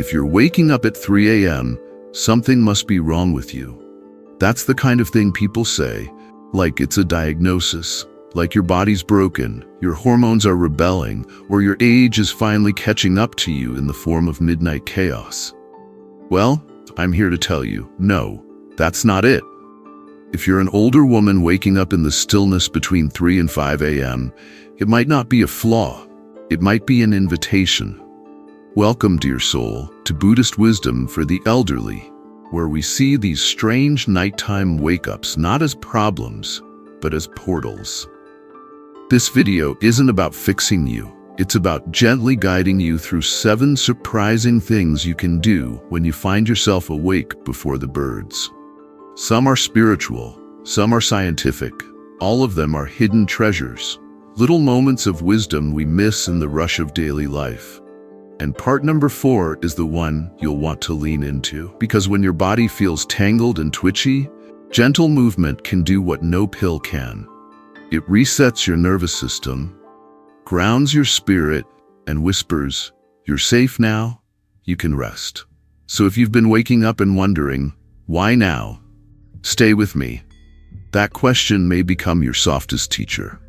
If you're waking up at 3 a.m., something must be wrong with you. That's the kind of thing people say, like it's a diagnosis, like your body's broken, your hormones are rebelling, or your age is finally catching up to you in the form of midnight chaos. Well, I'm here to tell you, no, that's not it. If you're an older woman waking up in the stillness between 3 and 5 a.m., it might not be a flaw. It might be an invitation. Welcome, dear soul, to Buddhist wisdom for the elderly, where we see these strange nighttime wake-ups not as problems, but as portals. This video isn't about fixing you. It's about gently guiding you through 7 surprising things you can do when you find yourself awake before the birds. Some are spiritual, some are scientific. All of them are hidden treasures, little moments of wisdom we miss in the rush of daily life. And part number 4 is the one you'll want to lean into, because when your body feels tangled and twitchy, gentle movement can do what no pill can. It resets your nervous system, grounds your spirit, and whispers, "You're safe now, you can rest." So if you've been waking up and wondering, why now? Stay with me. That question may become your softest teacher.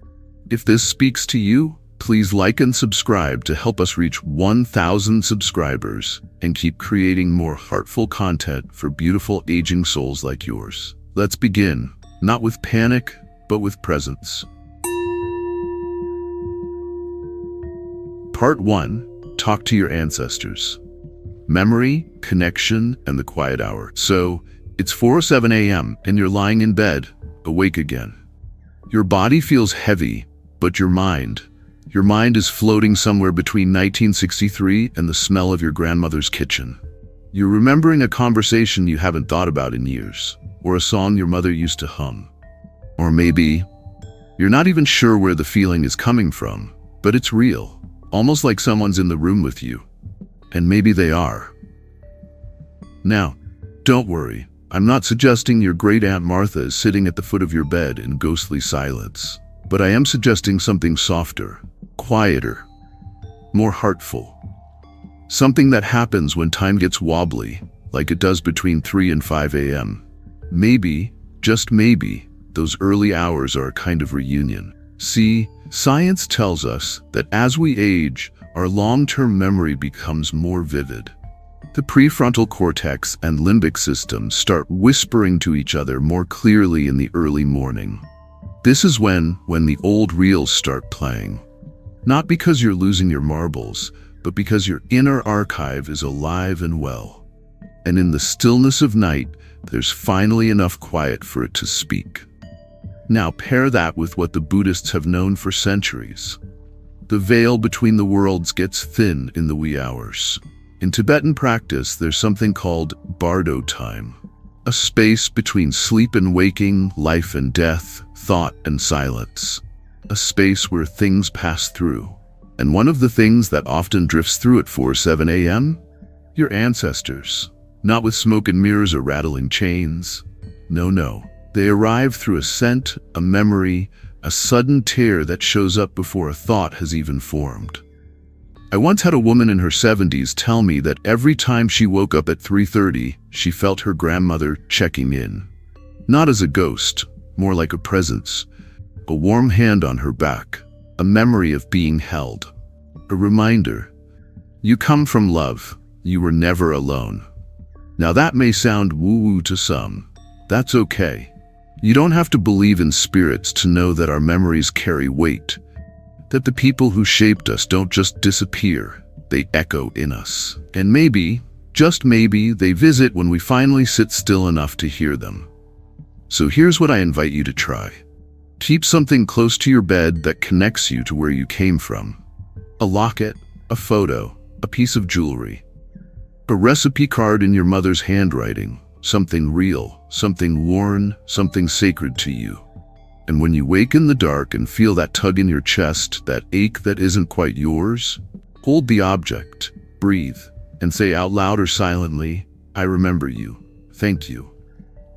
If this speaks to you, please like and subscribe to help us reach 1,000 subscribers and keep creating more heartful content for beautiful aging souls like yours. Let's begin, not with panic, but with presence. Part 1, talk to your ancestors. Memory, connection, and the quiet hour. So, it's 4:07 a.m. and you're lying in bed, awake again. Your body feels heavy, but your mind is floating somewhere between 1963 and the smell of your grandmother's kitchen. You're remembering a conversation you haven't thought about in years, or a song your mother used to hum. Or maybe you're not even sure where the feeling is coming from, but it's real, almost like someone's in the room with you. And maybe they are. Now, don't worry. I'm not suggesting your great Aunt Martha is sitting at the foot of your bed in ghostly silence, but I am suggesting something softer, quieter, more heartful. Something that happens when time gets wobbly, like it does between 3 and 5 a.m. Maybe, just maybe, those early hours are a kind of reunion. See, science tells us that as we age, our long-term memory becomes more vivid. The prefrontal cortex and limbic systems start whispering to each other more clearly in the early morning. This is when the old reels start playing. Not because you're losing your marbles, but because your inner archive is alive and well. And in the stillness of night, there's finally enough quiet for it to speak. Now pair that with what the Buddhists have known for centuries. The veil between the worlds gets thin in the wee hours. In Tibetan practice, there's something called bardo time, a space between sleep and waking, life and death, thought and silence, a space where things pass through. And one of the things that often drifts through at 4:07 a.m.? Your ancestors. Not with smoke and mirrors or rattling chains. No. They arrive through a scent, a memory, a sudden tear that shows up before a thought has even formed. I once had a woman in her 70s tell me that every time she woke up at 3:30, she felt her grandmother checking in. Not as a ghost, more like a presence, a warm hand on her back, a memory of being held, a reminder. You come from love, you were never alone. Now that may sound woo-woo to some. That's okay. You don't have to believe in spirits to know that our memories carry weight, that the people who shaped us don't just disappear, they echo in us. And maybe, just maybe, they visit when we finally sit still enough to hear them. So here's what I invite you to try. Keep something close to your bed that connects you to where you came from. A locket, a photo, a piece of jewelry, a recipe card in your mother's handwriting, something real, something worn, something sacred to you. And when you wake in the dark and feel that tug in your chest, that ache that isn't quite yours, hold the object, breathe, and say out loud or silently, "I remember you, thank you."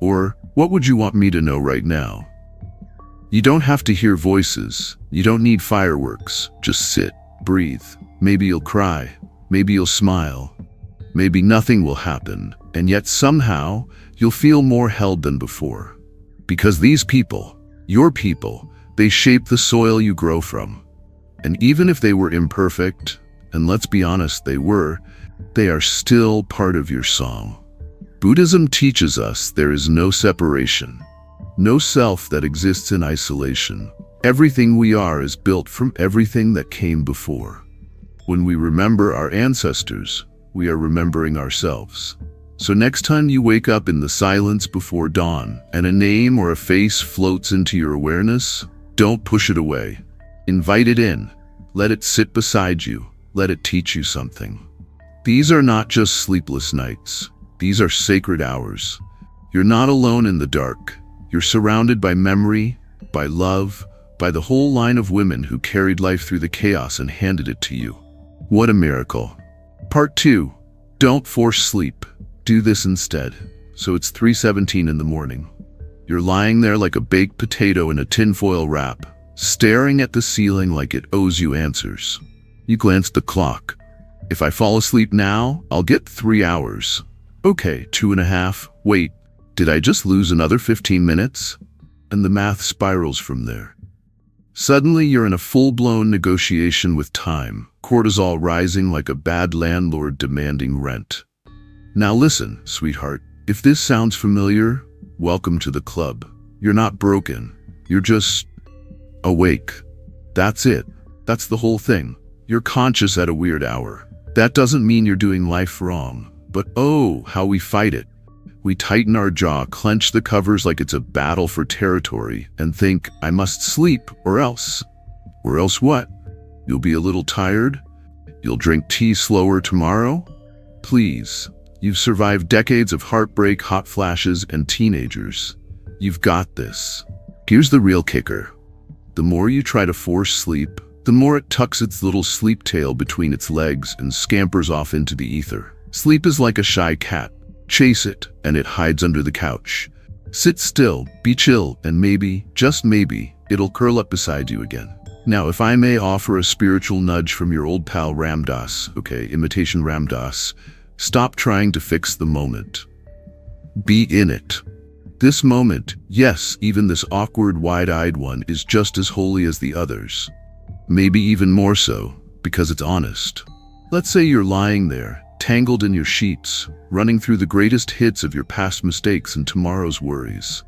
Or, "What would you want me to know right now?" You don't have to hear voices, you don't need fireworks, just sit, breathe. Maybe you'll cry, maybe you'll smile, Maybe nothing will happen, and yet somehow you'll feel more held than before. Because these people, your people, they shape the soil you grow from. And even if they were imperfect, and let's be honest, they are still part of your song. Buddhism teaches us there is no separation, no self that exists in isolation. Everything we are is built from everything that came before. When we remember our ancestors, we are remembering ourselves. So next time you wake up in the silence before dawn and a name or a face floats into your awareness, don't push it away. Invite it in. Let it sit beside you. Let it teach you something. These are not just sleepless nights. These are sacred hours. You're not alone in the dark. You're surrounded by memory, by love, by the whole line of women who carried life through the chaos and handed it to you. What a miracle. Part 2. Don't force sleep. Do this instead. So it's 3:17 in the morning. You're lying there like a baked potato in a tinfoil wrap, staring at the ceiling like it owes you answers. You glance at the clock. If I fall asleep now, I'll get 3 hours. Okay, 2.5. Wait, did I just lose another 15 minutes? And the math spirals from there. Suddenly, you're in a full-blown negotiation with time, cortisol rising like a bad landlord demanding rent. Now listen, sweetheart, if this sounds familiar, welcome to the club. You're not broken. You're just awake. That's it. That's the whole thing. You're conscious at a weird hour. That doesn't mean you're doing life wrong, but oh, how we fight it. We tighten our jaw, clench the covers like it's a battle for territory, and think, I must sleep, or else. Or else what? You'll be a little tired? You'll drink tea slower tomorrow? Please, you've survived decades of heartbreak, hot flashes, and teenagers. You've got this. Here's the real kicker. The more you try to force sleep, the more it tucks its little sleep tail between its legs and scampers off into the ether. Sleep is like a shy cat. Chase it, and it hides under the couch. Sit still, be chill, and maybe, just maybe, it'll curl up beside you again. Now, if I may offer a spiritual nudge from your old pal Ram Dass, okay, imitation Ram Dass, stop trying to fix the moment. Be in it. This moment, yes, even this awkward, wide-eyed one, is just as holy as the others. Maybe even more so, because it's honest. Let's say you're lying there, tangled in your sheets, running through the greatest hits of your past mistakes and tomorrow's worries.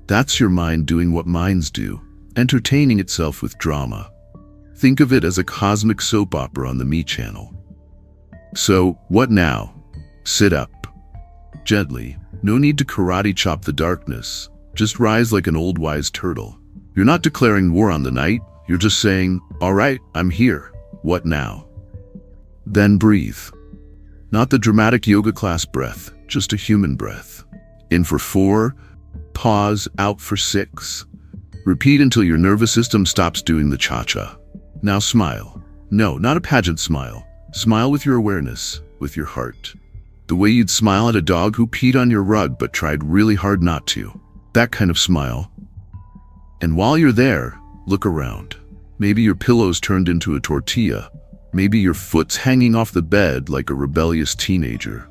That's your mind doing what minds do, entertaining itself with drama. Think of it as a cosmic soap opera on the Me Channel. So, what now? Sit up. Gently. No need to karate chop the darkness. Just rise like an old wise turtle. You're not declaring war on the night. You're just saying, all right, I'm here. What now? Then breathe. Not the dramatic yoga class breath, just a human breath. In for 4, pause, out for 6. Repeat until your nervous system stops doing the cha-cha. Now smile. No, not a pageant smile. Smile with your awareness, with your heart. The way you'd smile at a dog who peed on your rug but tried really hard not to. That kind of smile. And while you're there, look around. Maybe your pillow's turned into a tortilla. Maybe your foot's hanging off the bed like a rebellious teenager.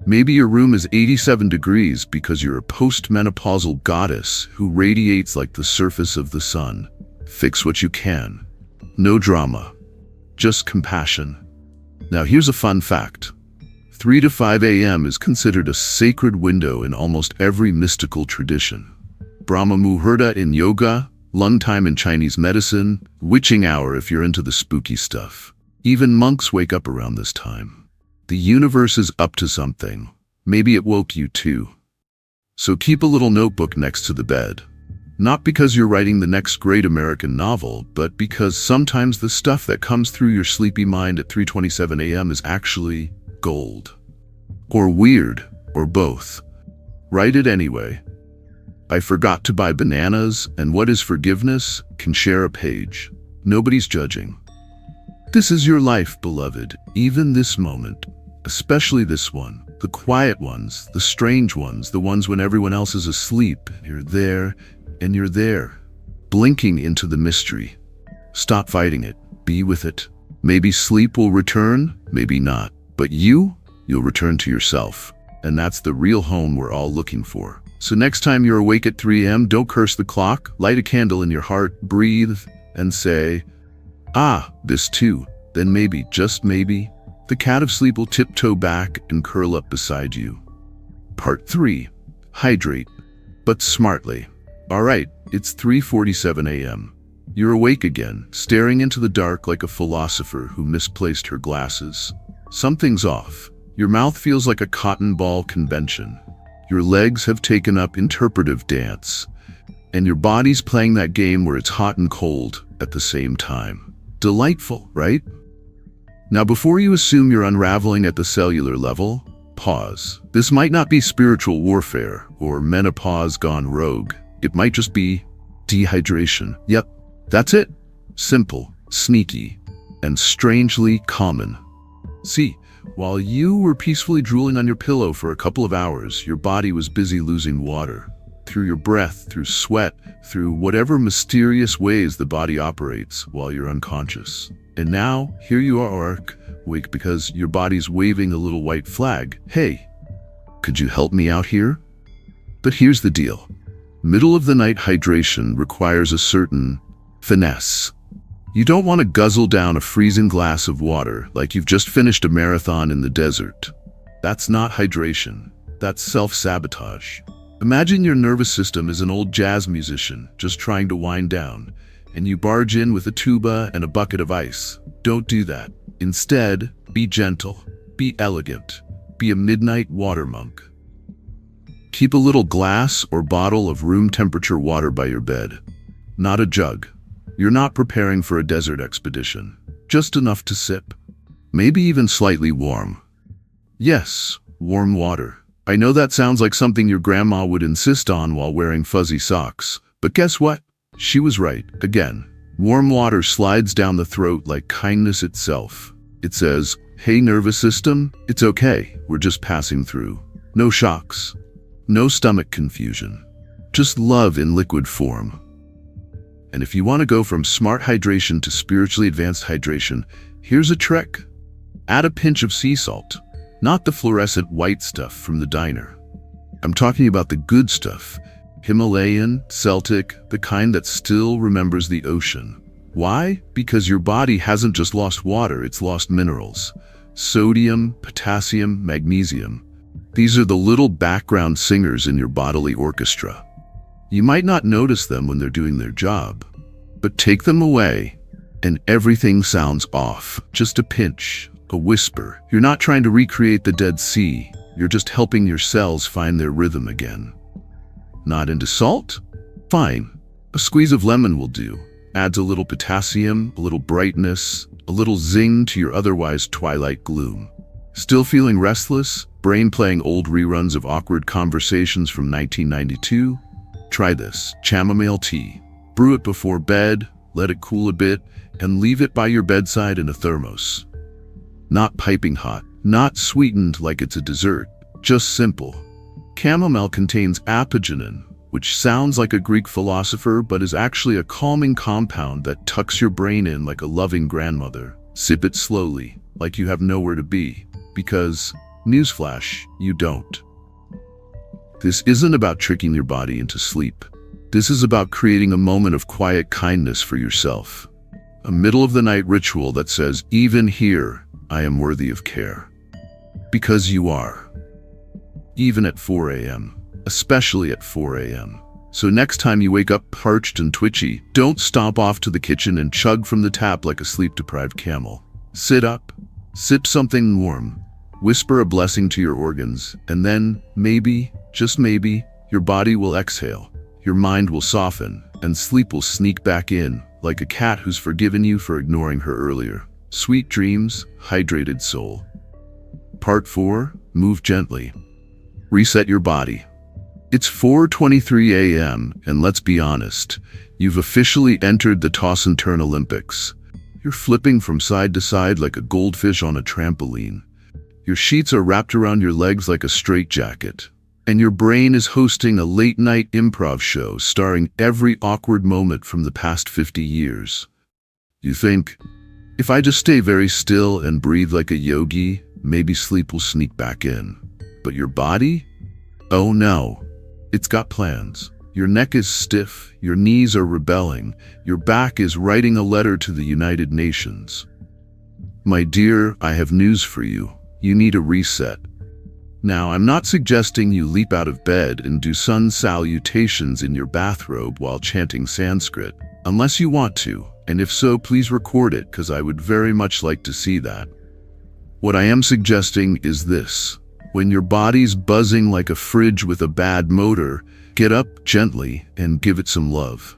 Maybe your room is 87 degrees because you're a post-menopausal goddess who radiates like the surface of the sun. Fix what you can. No drama. Just compassion. Now here's a fun fact. 3 to 5 a.m. is considered a sacred window in almost every mystical tradition. Brahma Muhurta in yoga, lung time in Chinese medicine, witching hour if you're into the spooky stuff. Even monks wake up around this time. The universe is up to something. Maybe it woke you too. So keep a little notebook next to the bed. Not because you're writing the next great American novel, but because sometimes the stuff that comes through your sleepy mind at 3:27 a.m. is actually gold. Or weird, or both. Write it anyway. I forgot to buy bananas, and what is forgiveness can share a page. Nobody's judging. This is your life, beloved, even this moment, especially this one, the quiet ones, the strange ones, the ones when everyone else is asleep, you're there, and you're there, blinking into the mystery. Stop fighting it, be with it. Maybe sleep will return, maybe not, but you you'll return to yourself. And that's the real home we're all looking for. So next time you're awake at 3 a.m., don't curse the clock, light a candle in your heart, breathe, and say, "Ah, this too." Then maybe, just maybe, the cat of sleep will tiptoe back and curl up beside you. Part 3. Hydrate, but smartly. All right, it's 3:47 a.m. You're awake again, staring into the dark like a philosopher who misplaced her glasses. Something's off. Your mouth feels like a cotton ball convention. Your legs have taken up interpretive dance, and your body's playing that game where it's hot and cold at the same time. Delightful, right? Now, before you assume you're unraveling at the cellular level, pause. This might not be spiritual warfare or menopause gone rogue. It might just be dehydration. Yep, that's it. Simple, sneaky, and strangely common. See, while you were peacefully drooling on your pillow for a couple of hours, your body was busy losing water. Through your breath, through sweat, through whatever mysterious ways the body operates while you're unconscious. And now, here you are, awake because your body's waving a little white flag. Hey, could you help me out here? But here's the deal. Middle of the night hydration requires a certain finesse. You don't want to guzzle down a freezing glass of water like you've just finished a marathon in the desert. That's not hydration. That's self-sabotage. Imagine your nervous system is an old jazz musician just trying to wind down, and you barge in with a tuba and a bucket of ice. Don't do that. Instead, be gentle, be elegant, be a midnight water monk. Keep a little glass or bottle of room temperature water by your bed. Not a jug. You're not preparing for a desert expedition. Just enough to sip. Maybe even slightly warm. Yes, warm water. I know that sounds like something your grandma would insist on while wearing fuzzy socks, but guess what? She was right, again. Warm water slides down the throat like kindness itself. It says, "Hey nervous system, it's okay, we're just passing through." No shocks, no stomach confusion, just love in liquid form. And if you want to go from smart hydration to spiritually advanced hydration, here's a trick. Add a pinch of sea salt, not the fluorescent white stuff from the diner. I'm talking about the good stuff. Himalayan, Celtic, the kind that still remembers the ocean. Why? Because your body hasn't just lost water, it's lost minerals. Sodium, potassium, magnesium. These are the little background singers in your bodily orchestra. You might not notice them when they're doing their job, but take them away and everything sounds off. Just a pinch, a whisper. You're not trying to recreate the Dead Sea. You're just helping your cells find their rhythm again. Not into salt? Fine. A squeeze of lemon will do. Adds a little potassium, a little brightness, a little zing to your otherwise twilight gloom. Still feeling restless? Brain playing old reruns of awkward conversations from 1992? Try this, chamomile tea. Brew it before bed, let it cool a bit, and leave it by your bedside in a thermos. Not piping hot, not sweetened like it's a dessert, just simple. Chamomile contains apigenin, which sounds like a Greek philosopher but is actually a calming compound that tucks your brain in like a loving grandmother. Sip it slowly, like you have nowhere to be, because, newsflash, you don't. This isn't about tricking your body into sleep. This is about creating a moment of quiet kindness for yourself. A middle-of-the-night ritual that says, even here, I am worthy of care. Because you are. Even at 4 a.m. Especially at 4 a.m. So next time you wake up parched and twitchy, don't stomp off to the kitchen and chug from the tap like a sleep-deprived camel. Sit up, sip something warm, whisper a blessing to your organs, and then, maybe, just maybe, your body will exhale, your mind will soften, and sleep will sneak back in, like a cat who's forgiven you for ignoring her earlier. Sweet dreams, hydrated soul. Part 4, move gently. Reset your body. It's 4:23 a.m., and let's be honest, you've officially entered the toss and turn Olympics. You're flipping from side to side like a goldfish on a trampoline. Your sheets are wrapped around your legs like a straitjacket, and your brain is hosting a late-night improv show starring every awkward moment from the past 50 years. You think, if I just stay very still and breathe like a yogi, maybe sleep will sneak back in. But your body? Oh no. It's got plans. Your neck is stiff, your knees are rebelling, your back is writing a letter to the United Nations. My dear, I have news for you. You need a reset. Now, I'm not suggesting you leap out of bed and do sun salutations in your bathrobe while chanting Sanskrit, unless you want to, and if so, please record it, because I would very much like to see that. What I am suggesting is this. When your body's buzzing like a fridge with a bad motor, get up gently and give it some love.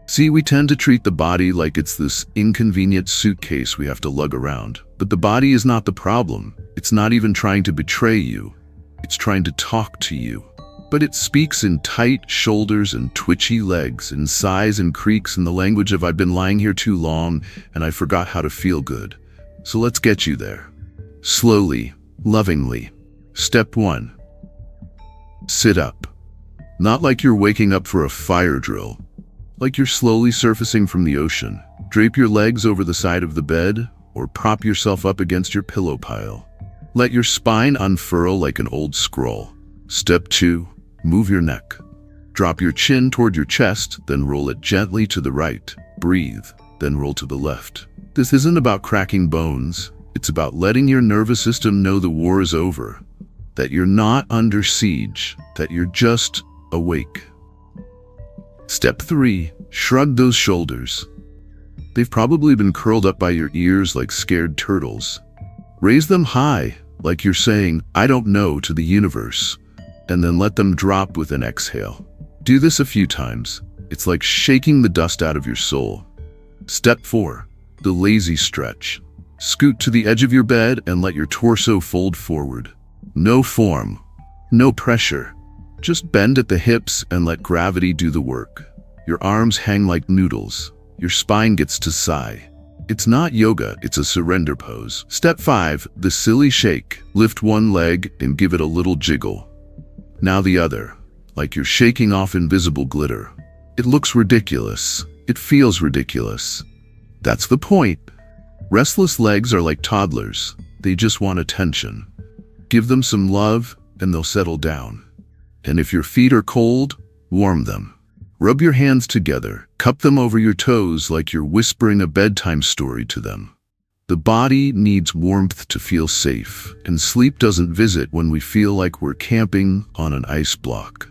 See, we tend to treat the body like it's this inconvenient suitcase we have to lug around. But the body is not the problem. It's not even trying to betray you. It's trying to talk to you. But it speaks in tight shoulders and twitchy legs, in sighs and creaks, in the language of "I've been lying here too long and I forgot how to feel good." So let's get you there. Slowly, lovingly. Step 1. Sit up. Not like you're waking up for a fire drill. Like you're slowly surfacing from the ocean. Drape your legs over the side of the bed, or prop yourself up against your pillow pile. Let your spine unfurl like an old scroll. Step 2. Move your neck. Drop your chin toward your chest, then roll it gently to the right. Breathe, then roll to the left. This isn't about cracking bones. It's about letting your nervous system know the war is over. That you're not under siege. That you're just awake. Step 3. Shrug those shoulders. They've probably been curled up by your ears like scared turtles. Raise them high, like you're saying, "I don't know," to the universe, and then let them drop with an exhale. Do this a few times. It's like shaking the dust out of your soul. Step 4. The lazy stretch. Scoot to the edge of your bed and let your torso fold forward. No form, no pressure. Just bend at the hips and let gravity do the work. Your arms hang like noodles. Your spine gets to sigh. It's not yoga, it's a surrender pose. Step 5. The silly shake. Lift one leg and give it a little jiggle. Now the other, like you're shaking off invisible glitter. It looks ridiculous. It feels ridiculous. That's the point. Restless legs are like toddlers. They just want attention. Give them some love and they'll settle down. And if your feet are cold, warm them. Rub your hands together, cup them over your toes like you're whispering a bedtime story to them. The body needs warmth to feel safe, and sleep doesn't visit when we feel like we're camping on an ice block.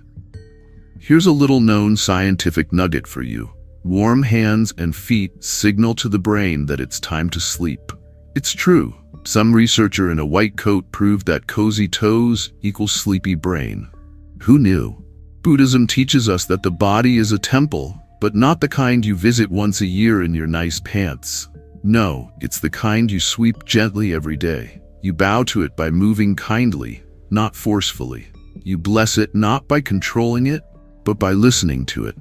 Here's a little-known scientific nugget for you. Warm hands and feet signal to the brain that it's time to sleep. It's true. Some researcher in a white coat proved that cozy toes equals sleepy brain. Who knew? Buddhism teaches us that the body is a temple, but not the kind you visit once a year in your nice pants. No, it's the kind you sweep gently every day. You bow to it by moving kindly, not forcefully. You bless it not by controlling it, but by listening to it.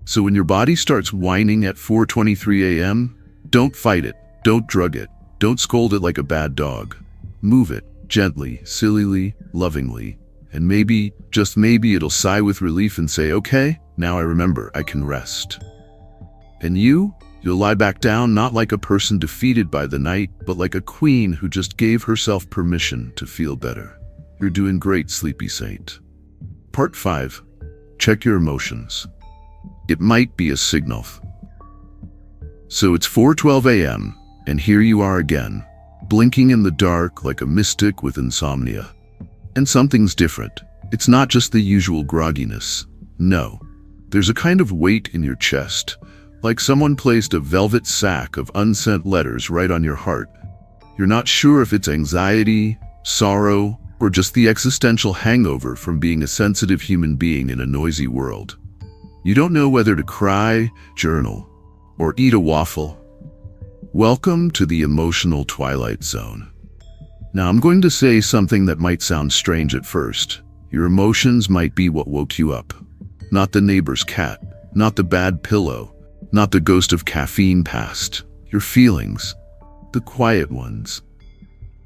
So when your body starts whining at 4:23 a.m., don't fight it, don't drug it, don't scold it like a bad dog. Move it, gently, sillily, lovingly. And maybe, just maybe, it'll sigh with relief and say, "Okay, now I remember, I can rest." And you'll lie back down not like a person defeated by the night, but like a queen who just gave herself permission to feel better. You're doing great, sleepy saint. Part 5. Check your emotions. It might be a signal. So it's 4:12 a.m., and here you are again, blinking in the dark like a mystic with insomnia. And something's different. It's not just the usual grogginess. No. There's a kind of weight in your chest, like someone placed a velvet sack of unsent letters right on your heart. You're not sure if it's anxiety, sorrow, or just the existential hangover from being a sensitive human being in a noisy world. You don't know whether to cry, journal, or eat a waffle. Welcome to the emotional twilight zone. Now I'm going to say something that might sound strange at first. Your emotions might be what woke you up. Not the neighbor's cat, not the bad pillow, not the ghost of caffeine past. Your feelings, the quiet ones.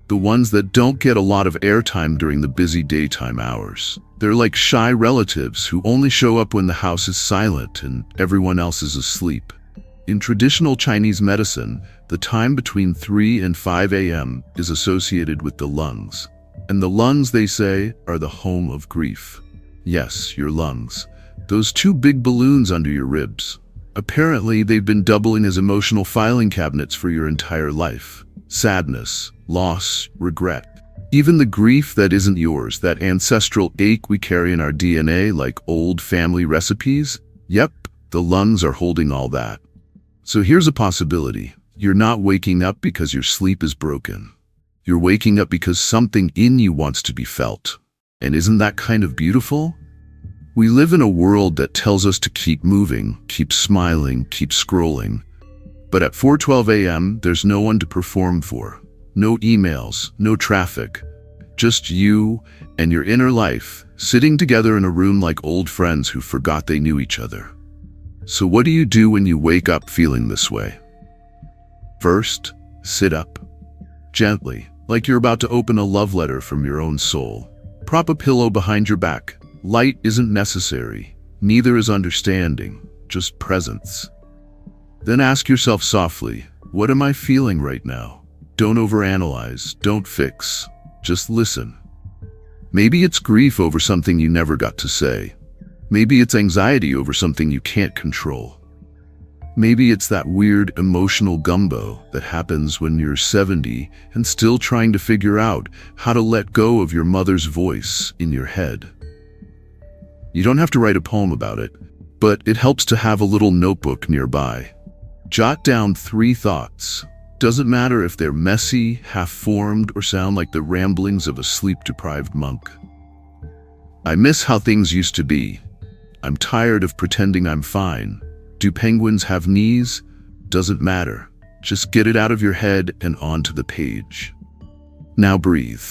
The ones that don't get a lot of airtime during the busy daytime hours. They're like shy relatives who only show up when the house is silent and everyone else is asleep. In traditional Chinese medicine, the time between 3 and 5 a.m. is associated with the lungs. And the lungs, they say, are the home of grief. Yes, your lungs. Those two big balloons under your ribs. Apparently, they've been doubling as emotional filing cabinets for your entire life. Sadness, loss, regret. Even the grief that isn't yours, that ancestral ache we carry in our DNA like old family recipes. Yep, the lungs are holding all that. So here's a possibility. You're not waking up because your sleep is broken. You're waking up because something in you wants to be felt. And isn't that kind of beautiful? We live in a world that tells us to keep moving, keep smiling, keep scrolling. But at 4:12 a.m., there's no one to perform for. No emails, no traffic. Just you and your inner life, sitting together in a room like old friends who forgot they knew each other. So what do you do when you wake up feeling this way? First, sit up. Gently, like you're about to open a love letter from your own soul. Prop a pillow behind your back. Light isn't necessary. Neither is understanding, just presence. Then ask yourself softly, what am I feeling right now? Don't overanalyze, don't fix, just listen. Maybe it's grief over something you never got to say. Maybe it's anxiety over something you can't control. Maybe it's that weird emotional gumbo that happens when you're 70 and still trying to figure out how to let go of your mother's voice in your head. You don't have to write a poem about it, but it helps to have a little notebook nearby. Jot down 3 thoughts. Doesn't matter if they're messy, half-formed, or sound like the ramblings of a sleep-deprived monk. I miss how things used to be. I'm tired of pretending I'm fine. Do penguins have knees? Doesn't matter. Just get it out of your head and onto the page. Now breathe.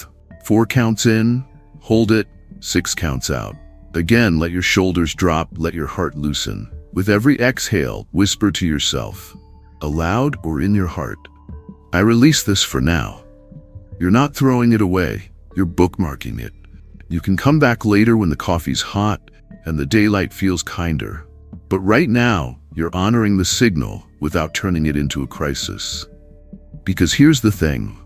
4 counts in, hold it, 6 counts out. Again, let your shoulders drop, let your heart loosen. With every exhale, whisper to yourself, aloud or in your heart, I release this for now. You're not throwing it away, you're bookmarking it. You can come back later when the coffee's hot and the daylight feels kinder. But right now, you're honoring the signal without turning it into a crisis. Because here's the thing,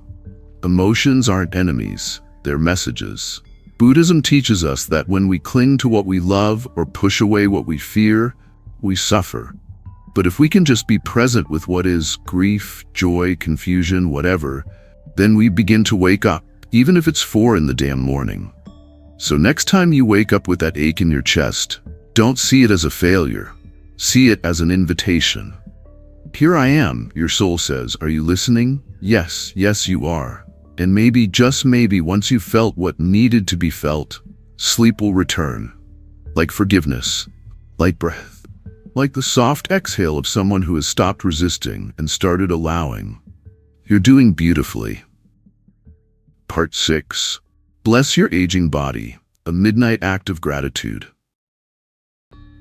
emotions aren't enemies, they're messages. Buddhism teaches us that when we cling to what we love or push away what we fear, we suffer. But if we can just be present with what is grief, joy, confusion, whatever, then we begin to wake up, even if it's 4 in the damn morning. So next time you wake up with that ache in your chest, don't see it as a failure. See it as an invitation. Here I am, your soul says. Are you listening? Yes, yes you are. And maybe, just maybe, once you've felt what needed to be felt, sleep will return. Like forgiveness, like breath, like the soft exhale of someone who has stopped resisting and started allowing. You're doing beautifully. Part 6. Bless your aging body, a midnight act of gratitude.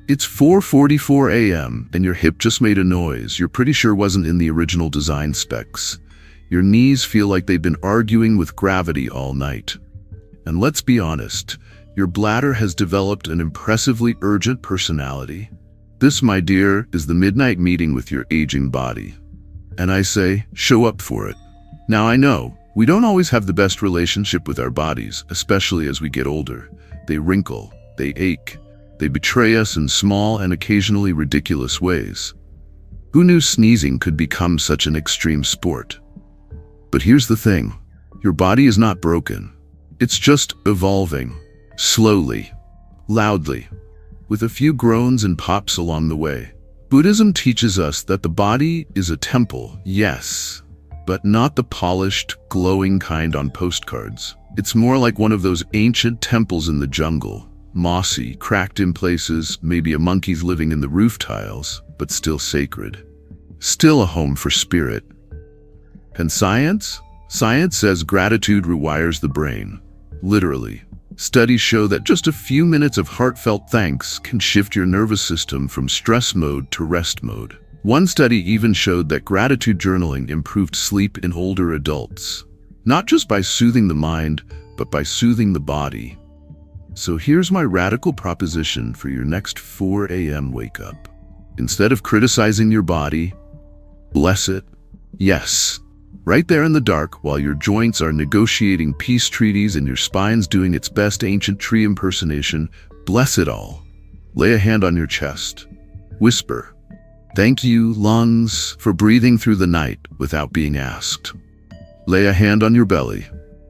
It's 4:44 a.m. and your hip just made a noise you're pretty sure wasn't in the original design specs. Your knees feel like they've been arguing with gravity all night. And let's be honest, your bladder has developed an impressively urgent personality. This, my dear, is the midnight meeting with your aging body. And I say, show up for it. Now I know, we don't always have the best relationship with our bodies, especially as we get older. They wrinkle, they ache, they betray us in small and occasionally ridiculous ways. Who knew sneezing could become such an extreme sport? But here's the thing, your body is not broken. It's just evolving, slowly, loudly, with a few groans and pops along the way. Buddhism teaches us that the body is a temple, yes, but not the polished, glowing kind on postcards. It's more like one of those ancient temples in the jungle, mossy, cracked in places, maybe a monkey's living in the roof tiles, but still sacred. Still a home for spirit. And science? Science says gratitude rewires the brain. Literally. Studies show that just a few minutes of heartfelt thanks can shift your nervous system from stress mode to rest mode. One study even showed that gratitude journaling improved sleep in older adults. Not just by soothing the mind, but by soothing the body. So here's my radical proposition for your next 4 a.m. wake up. Instead of criticizing your body, bless it. Yes, right there in the dark, while your joints are negotiating peace treaties and your spine's doing its best ancient tree impersonation, bless it all. Lay a hand on your chest. Whisper, "Thank you, lungs, for breathing through the night without being asked." Lay a hand on your belly.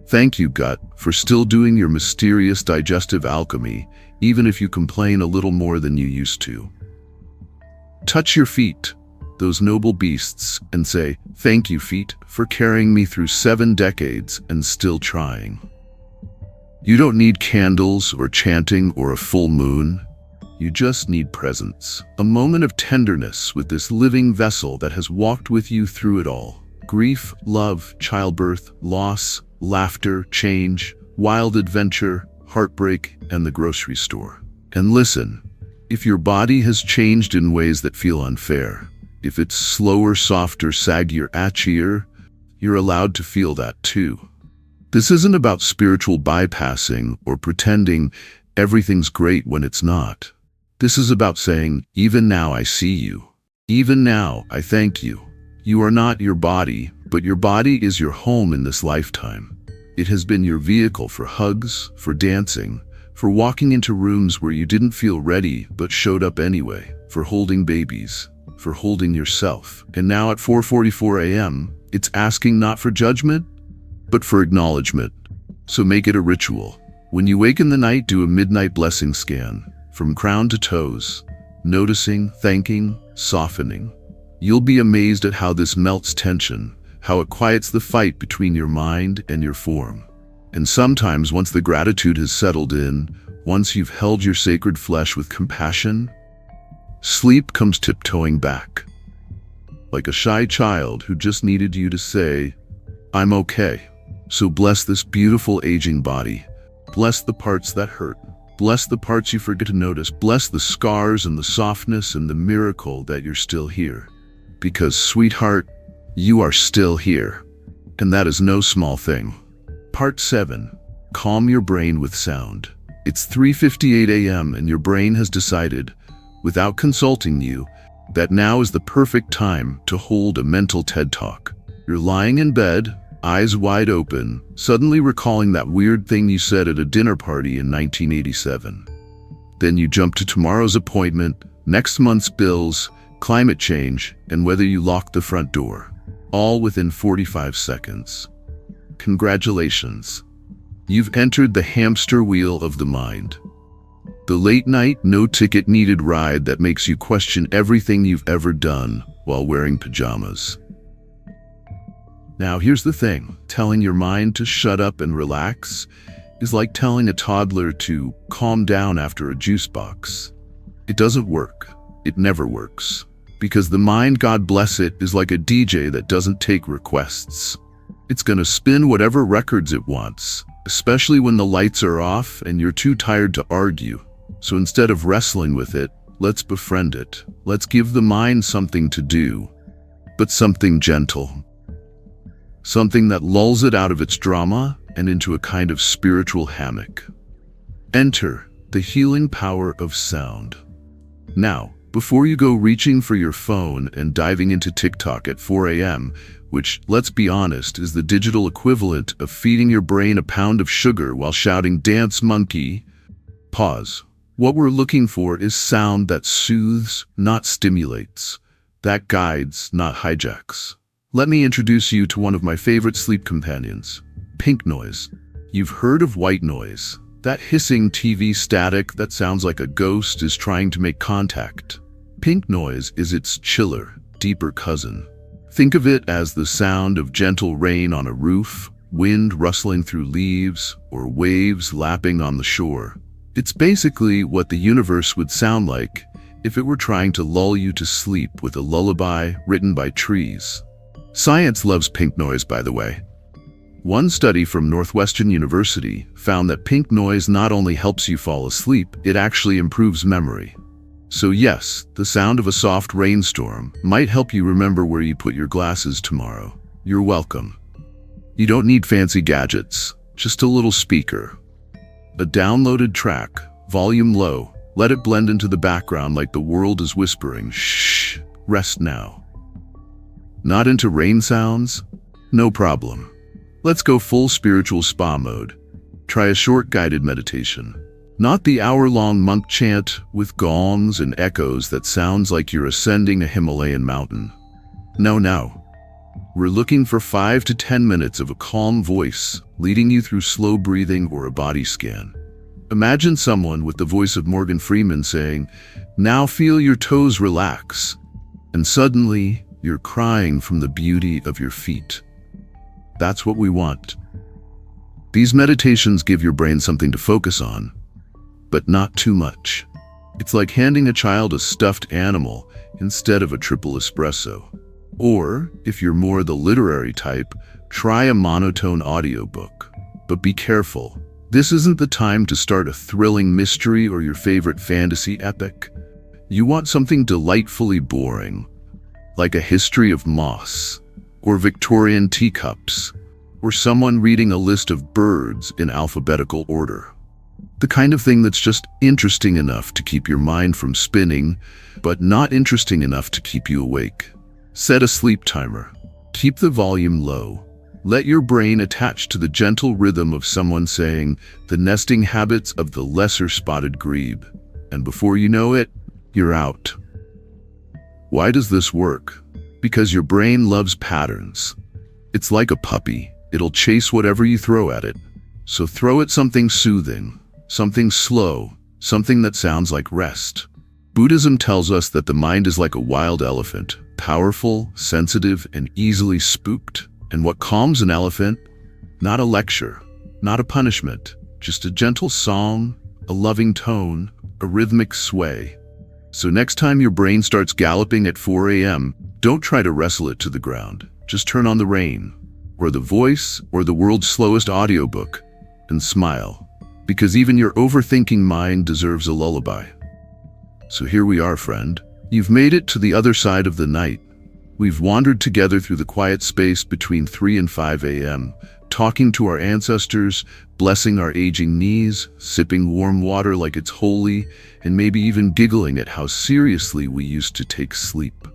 "Thank you, gut, for still doing your mysterious digestive alchemy, even if you complain a little more than you used to." Touch your feet, those noble beasts, and say, "Thank you, feet, for carrying me through 7 decades and still trying." You don't need candles or chanting or a full moon. You just need presence, a moment of tenderness with this living vessel that has walked with you through it all. Grief, love, childbirth, loss, laughter, change, wild adventure, heartbreak, and the grocery store. And listen, if your body has changed in ways that feel unfair, if it's slower, softer, saggier, atchier, you're allowed to feel that too. This isn't about spiritual bypassing or pretending everything's great when it's not. This is about saying, even now I see you. Even now I thank you. You are not your body, but your body is your home in this lifetime. It has been your vehicle for hugs, for dancing, for walking into rooms where you didn't feel ready but showed up anyway, for holding babies, for holding yourself. And now at 4:44 a.m., it's asking not for judgment, but for acknowledgement. So make it a ritual. When you wake in the night, do a midnight blessing scan, from crown to toes, noticing, thanking, softening. You'll be amazed at how this melts tension, how it quiets the fight between your mind and your form. And sometimes, once the gratitude has settled in, once you've held your sacred flesh with compassion, sleep comes tiptoeing back. Like a shy child who just needed you to say, "I'm okay." So bless this beautiful aging body. Bless the parts that hurt. Bless the parts you forget to notice. Bless the scars and the softness and the miracle that you're still here. Because, sweetheart, you are still here. And that is no small thing. Part 7. Calm your brain with sound. It's 3:58 a.m. and your brain has decided, without consulting you, that now is the perfect time to hold a mental TED Talk. You're lying in bed, eyes wide open, suddenly recalling that weird thing you said at a dinner party in 1987. Then you jump to tomorrow's appointment, next month's bills, climate change, and whether you lock the front door. All within 45 seconds. Congratulations. You've entered the hamster wheel of the mind. The late-night, no-ticket-needed ride that makes you question everything you've ever done while wearing pajamas. Now, here's the thing. Telling your mind to shut up and relax is like telling a toddler to calm down after a juice box. It doesn't work. It never works. Because the mind, God bless it, is like a DJ that doesn't take requests. It's gonna spin whatever records it wants, especially when the lights are off and you're too tired to argue. So instead of wrestling with it, let's befriend it. Let's give the mind something to do, but something gentle. Something that lulls it out of its drama and into a kind of spiritual hammock. Enter the healing power of sound. Now, before you go reaching for your phone and diving into TikTok at 4 a.m., which, let's be honest, is the digital equivalent of feeding your brain a pound of sugar while shouting, "Dance monkey," pause. What we're looking for is sound that soothes, not stimulates, that guides, not hijacks. Let me introduce you to one of my favorite sleep companions, pink noise. You've heard of white noise, that hissing TV static that sounds like a ghost is trying to make contact. Pink noise is its chiller, deeper cousin. Think of it as the sound of gentle rain on a roof, wind rustling through leaves, or waves lapping on the shore. It's basically what the universe would sound like if it were trying to lull you to sleep with a lullaby written by trees. Science loves pink noise, by the way. One study from Northwestern University found that pink noise not only helps you fall asleep, it actually improves memory. So yes, the sound of a soft rainstorm might help you remember where you put your glasses tomorrow. You're welcome. You don't need fancy gadgets, just a little speaker. A downloaded track, volume low, Let it blend into the background like the world is whispering, shh, rest now. Not into rain sounds? No problem. Let's go full spiritual spa mode. Try a short guided meditation. Not the hour-long monk chant with gongs and echoes that sounds like you're ascending a Himalayan mountain. No. We're looking for 5 to 10 minutes of a calm voice leading you through slow breathing or a body scan. Imagine someone with the voice of Morgan Freeman saying, "Now feel your toes relax," and suddenly you're crying from the beauty of your feet. That's what we want. These meditations give your brain something to focus on, but not too much. It's like handing a child a stuffed animal instead of a triple espresso. Or, if you're more the literary type, try a monotone audiobook. But be careful. This isn't the time to start a thrilling mystery or your favorite fantasy epic. You want something delightfully boring, like a history of moss, or Victorian teacups, or someone reading a list of birds in alphabetical order. The kind of thing that's just interesting enough to keep your mind from spinning, but not interesting enough to keep you awake. Set a sleep timer. Keep the volume low. Let your brain attach to the gentle rhythm of someone saying the nesting habits of the lesser spotted grebe. And before you know it, you're out. Why does this work? Because your brain loves patterns. It's like a puppy. It'll chase whatever you throw at it. So throw it something soothing, something slow, something that sounds like rest. Buddhism tells us that the mind is like a wild elephant, powerful, sensitive, and easily spooked. And what calms an elephant? Not a lecture, not a punishment, just a gentle song, a loving tone, a rhythmic sway. So next time your brain starts galloping at 4 a.m., don't try to wrestle it to the ground. Just turn on the rain, or the voice, or the world's slowest audiobook, and smile. Because even your overthinking mind deserves a lullaby. So here we are, friend. You've made it to the other side of the night. We've wandered together through the quiet space between 3 and 5 a.m., talking to our ancestors, blessing our aging knees, sipping warm water like it's holy, and maybe even giggling at how seriously we used to take sleep.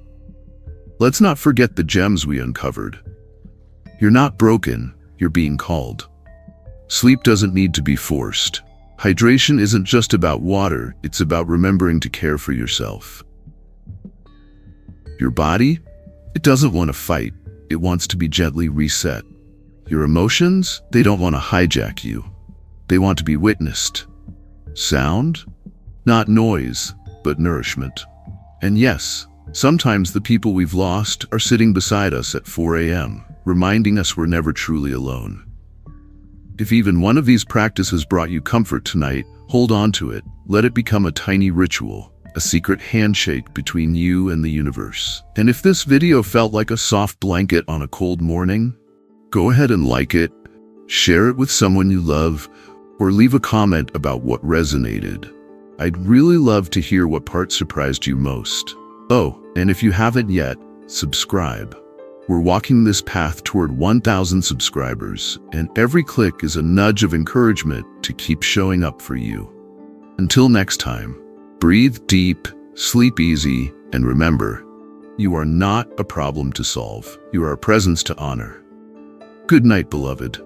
Let's not forget the gems we uncovered. You're not broken, you're being called. Sleep doesn't need to be forced. Hydration isn't just about water, it's about remembering to care for yourself. Your body? It doesn't want to fight, it wants to be gently reset. Your emotions? They don't want to hijack you. They want to be witnessed. Sound? Not noise, but nourishment. And yes, sometimes the people we've lost are sitting beside us at 4 a.m., reminding us we're never truly alone. If even one of these practices brought you comfort tonight, hold on to it. Let it become a tiny ritual, a secret handshake between you and the universe. And if this video felt like a soft blanket on a cold morning, go ahead and like it, share it with someone you love, or leave a comment about what resonated. I'd really love to hear what part surprised you most. Oh, and if you haven't yet, subscribe. We're walking this path toward 1,000 subscribers, and every click is a nudge of encouragement to keep showing up for you. Until next time, breathe deep, sleep easy, and remember, you are not a problem to solve. You are a presence to honor. Good night, beloved.